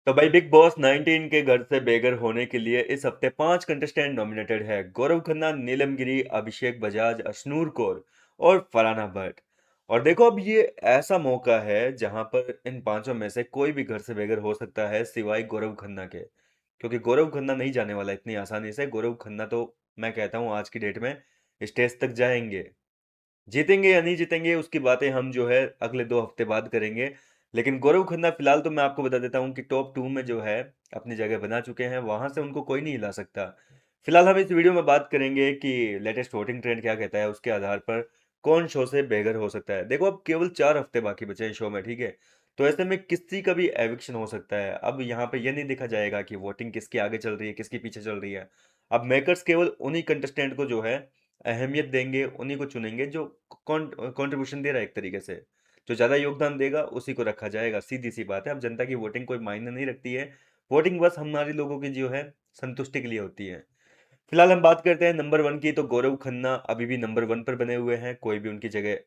तो भाई big boss 19 के घर से बेघर होने के लिए इस हफ्ते 5 कंटेस्टेंट नॉमिनेटेड है। गौरव खन्ना, नीलम गिरी, अभिषेक बजाज, अशनूर कौर और फरहाना भट्ट। और देखो, अब ये ऐसा मौका है जहां पर इन पांचों में से कोई भी घर से बेघर हो सकता है सिवाय गौरव खन्ना के। क्योंकि गौरव खन्ना नहीं जाने वाला इतनी आसानी से। गौरव खन्ना तो मैं कहता हूँ आज की डेट में स्टेज तक जाएंगे। जीतेंगे या नहीं जीतेंगे उसकी बातें हम जो है अगले 2 हफ्ते बाद करेंगे। लेकिन गौरव खन्ना फिलहाल तो मैं आपको बता देता हूँ कि टॉप 2 में जो है अपनी जगह बना चुके हैं, वहां से उनको कोई नहीं हिला सकता। फिलहाल हम इस वीडियो में बात करेंगे कि लेटेस्ट वोटिंग ट्रेंड क्या कहता है, उसके आधार पर कौन शो से बेघर हो सकता है। देखो, अब केवल 4 हफ्ते बाकी बचे हैं शो में, ठीक है। तो ऐसे में किसी का भी एविक्शन हो सकता है। अब यहाँ पे ये नहीं देखा जाएगा कि वोटिंग किसके आगे चल रही है, किसके पीछे चल रही है। अब मेकर्स केवल उन्हीं कंटेस्टेंट को जो है अहमियत देंगे, उन्हीं को चुनेंगे जो कंट्रीब्यूशन दे रहा है एक तरीके से। जो ज़्यादा योगदान देगा उसी को रखा जाएगा, सीधी सी बात है। अब जनता की वोटिंग कोई मायने नहीं रखती है। वोटिंग बस हमारे लोगों की जो है संतुष्टि के लिए होती है। फिलहाल हम बात करते हैं नंबर 1 की। तो गौरव खन्ना अभी भी नंबर 1 पर बने हुए हैं। कोई भी उनकी जगह,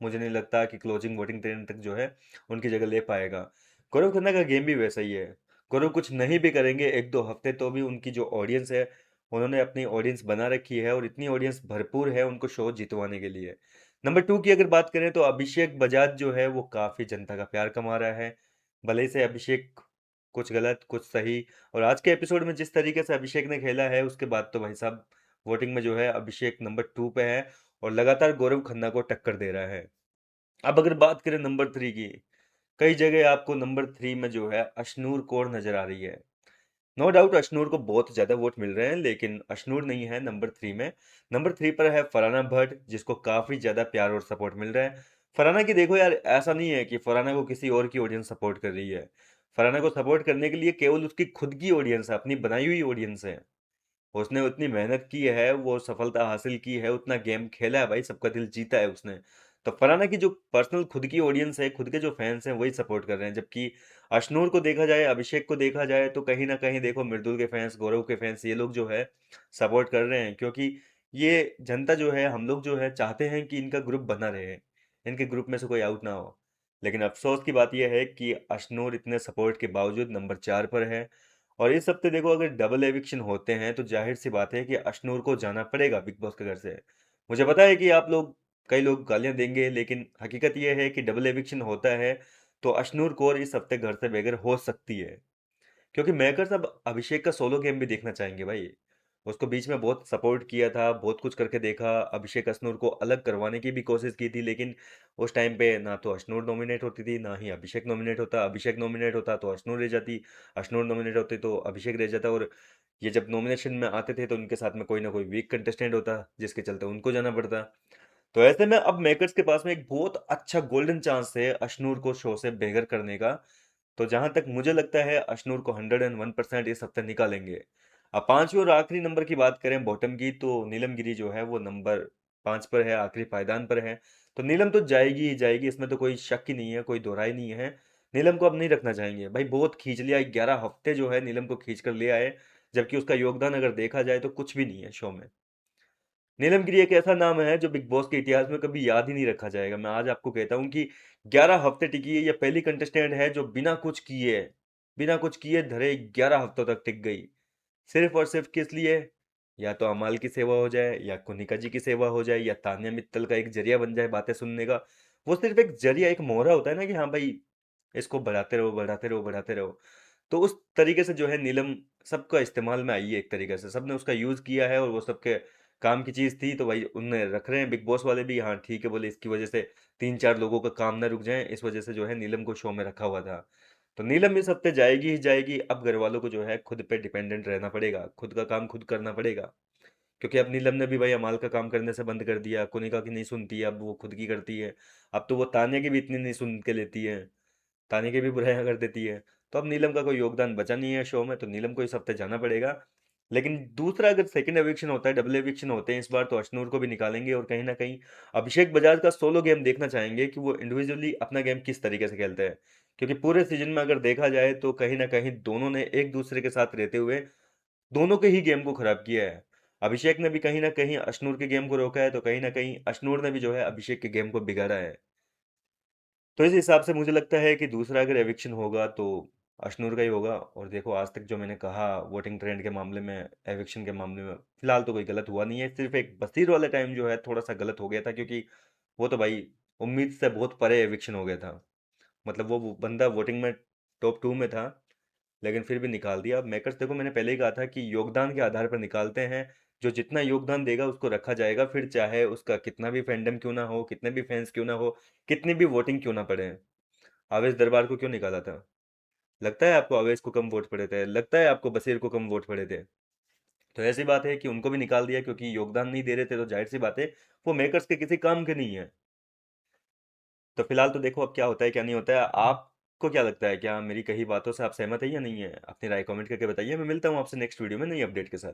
मुझे नहीं लगता कि क्लोजिंग वोटिंग ट्रेन तक जो है उनकी जगह ले पाएगा। गौरव खन्ना का गेम भी वैसा ही है। गौरव कुछ नहीं भी करेंगे 1-2 हफ्ते तो भी उनकी जो ऑडियंस है, उन्होंने अपनी ऑडियंस बना रखी है और इतनी ऑडियंस भरपूर है उनको शो जितवाने के लिए। नंबर 2 की अगर बात करें तो अभिषेक बजाज जो है वो काफ़ी जनता का प्यार कमा रहा है। भले ही से अभिषेक कुछ गलत कुछ सही, और आज के एपिसोड में जिस तरीके से अभिषेक ने खेला है उसके बाद तो भाई साहब वोटिंग में जो है अभिषेक नंबर 2 पे है और लगातार गौरव खन्ना को टक्कर दे रहा है। अब अगर बात करें नंबर 3 की, कई जगह आपको नंबर 3 में जो है अशनूर कौर नजर आ रही है। नो डाउट अशनूर को बहुत ज्यादा वोट मिल रहे हैं, लेकिन अशनूर नहीं है नंबर 3 में। नंबर 3 पर है फरहाना भट्ट, जिसको काफी ज्यादा प्यार और सपोर्ट मिल रहा है। फरहाना की देखो यार, ऐसा नहीं है कि फरहाना को किसी और की ऑडियंस सपोर्ट कर रही है। फरहाना को सपोर्ट करने के लिए केवल उसकी खुद की ऑडियंस है, अपनी बनाई हुई ऑडियंस है। उसने उतनी मेहनत की है, वो सफलता हासिल की है, उतना गेम खेला है भाई, सबका दिल जीता है उसने। तो फरहाना की जो पर्सनल खुद की ऑडियंस है, खुद के जो फैंस हैं वही सपोर्ट कर रहे हैं। जबकि अशनूर को देखा जाए, अभिषेक को देखा जाए तो कहीं ना कहीं देखो मृदुल के फैंस, गौरव के फैंस, ये लोग जो है सपोर्ट कर रहे हैं। क्योंकि ये जनता जो है, हम लोग जो है चाहते हैं कि इनका ग्रुप बना रहे, इनके ग्रुप में से कोई आउट ना हो। लेकिन अफसोस की बात यह है कि अशनूर इतने सपोर्ट के बावजूद नंबर 4 पर है। और इस हफ्ते देखो, अगर डबल एविक्शन होते हैं तो जाहिर सी बात है कि अशनूर को जाना पड़ेगा बिग बॉस के घर से। मुझे पता है कि आप लोग, कई लोग गालियां देंगे, लेकिन हकीकत यह है कि डबल एविक्शन होता है तो अशनूर कौर इस हफ्ते घर से बेघर हो सकती है। क्योंकि मेकर्स अब अभिषेक का सोलो गेम भी देखना चाहेंगे भाई। उसको बीच में बहुत सपोर्ट किया था, बहुत कुछ करके देखा, अभिषेक अशनूर को अलग करवाने की भी कोशिश की थी, लेकिन उस टाइम पे ना तो अशनूर नॉमिनेट होती थी ना ही अभिषेक नॉमिनेट होता। अभिषेक नॉमिनेट होता तो अशनूर रह जाती, अशनूर नॉमिनेट होते तो अभिषेक रह जाता। और ये जब नॉमिनेशन में आते थे तो उनके साथ में कोई ना कोई वीक कंटेस्टेंट होता, जिसके चलते उनको जाना पड़ता। तो ऐसे में अब मेकर्स के पास में एक बहुत अच्छा गोल्डन चांस है अशनूर को शो से बेघर करने का। तो जहां तक मुझे लगता है अशनूर को 101% इस हफ्ते निकालेंगे। अब पांचवें और आखिरी नंबर की बात करें बॉटम की, तो नीलम गिरी जो है वो नंबर 5 पर है, आखिरी पायदान पर है। तो नीलम तो जाएगी ही जाएगी, इसमें तो कोई शक ही नहीं है, कोई दोहराई नहीं है। नीलम को अब नहीं रखना चाहेंगे भाई, बहुत खींच लिया, 11 हफ्ते जो है नीलम को खींच कर ले आए। जबकि उसका योगदान अगर देखा जाए तो कुछ भी नहीं है शो में। नीलम गिरी एक ऐसा नाम है जो बिग बॉस के इतिहास में कभी याद ही नहीं रखा जाएगा। मैं आज आपको कहता हूँ कि 11 हफ्ते टिकी है। ये पहली कंटेस्टेंट है जो बिना कुछ किए धरे 11 हफ्तों तक टिक गई। सिर्फ और सिर्फ किस लिए? या तो अमाल की सेवा हो जाए, या कुनिका जी की सेवा हो जाए, या तान्या मित्तल का एक जरिया बन जाए बातें सुनने का। वो सिर्फ एक जरिया, एक मोहरा होता है ना कि हाँ भाई, इसको बढ़ाते रहो बढ़ाते रहो बढ़ाते रहो। तो उस तरीके से जो है नीलम सबका इस्तेमाल में आई है, एक तरीके से सबने उसका यूज किया है और वो सबके काम की चीज थी। तो भाई उनने रख रहे हैं बिग बॉस वाले भी, हाँ ठीक है बोले, इसकी वजह से 3-4 लोगों का काम ना रुक जाए, इस वजह से जो है नीलम को शो में रखा हुआ था। तो नीलम इस हफ्ते जाएगी ही जाएगी। अब घर वालों को जो है खुद पे डिपेंडेंट रहना पड़ेगा, खुद का काम खुद करना पड़ेगा। क्योंकि अब नीलम ने भी भाई अमाल का काम करने से बंद कर दिया, कुनिका की नहीं सुनती है, अब वो खुद की करती है। अब तो वो तान्या की भी इतनी नहीं सुन के लेती है, ताने की भी बुराइयां कर देती है। तो अब नीलम का कोई योगदान बचा नहीं है शो में, तो नीलम को इस हफ्ते जाना पड़ेगा। लेकिन दूसरा, अगर सेकंड एविक्शन होता है, डबल एविक्शन होते हैं इस बार, तो अशनूर को भी निकालेंगे और कहीं ना कहीं अभिषेक बजाज का सोलो गेम देखना चाहेंगे कि वो इंडिविजुअली अपना गेम किस तरीके से खेलते हैं। क्योंकि पूरे सीजन में अगर देखा जाए तो कहीं ना कहीं दोनों ने एक दूसरे के साथ रहते हुए दोनों के ही गेम को खराब किया है। अभिषेक ने भी कहीं ना कहीं अशनूर के गेम को रोका है, तो कहीं ना कहीं अशनूर ने भी जो है अभिषेक के गेम को बिगाड़ा है। तो इस हिसाब से मुझे लगता है कि दूसरा अगर एविक्शन होगा तो अशनूर का ही होगा। और देखो आज तक जो मैंने कहा वोटिंग ट्रेंड के मामले में, एविक्शन के मामले में, फिलहाल तो कोई गलत हुआ नहीं है। सिर्फ एक बसीर वाले टाइम जो है थोड़ा सा गलत हो गया था, क्योंकि वो तो भाई उम्मीद से बहुत परे एविक्शन हो गया था। मतलब वो बंदा वोटिंग में टॉप 2 में था, लेकिन फिर भी निकाल दिया। अब मेकर्स देखो, मैंने पहले ही कहा था कि योगदान के आधार पर निकालते हैं। जो जितना योगदान देगा उसको रखा जाएगा, फिर चाहे उसका कितना भी फैंडम क्यों ना हो, कितने भी फैंस क्यों ना हो, कितनी भी वोटिंग क्यों ना पड़े। आवेश दरबार को क्यों निकाला था? लगता है आपको आवेश को कम वोट पड़े थे? लगता है आपको बशीर को कम वोट पड़े थे? तो ऐसी बात है कि उनको भी निकाल दिया क्योंकि योगदान नहीं दे रहे थे, तो जाहिर सी बात है वो मेकर्स के किसी काम के नहीं है। तो फिलहाल तो देखो अब क्या होता है क्या नहीं होता है। आपको क्या लगता है, क्या मेरी कही बातों से आप सहमत है या नहीं है? अपनी राय कमेंट करके बताइए। मैं मिलता हूँ आपसे नेक्स्ट वीडियो में नई अपडेट के साथ।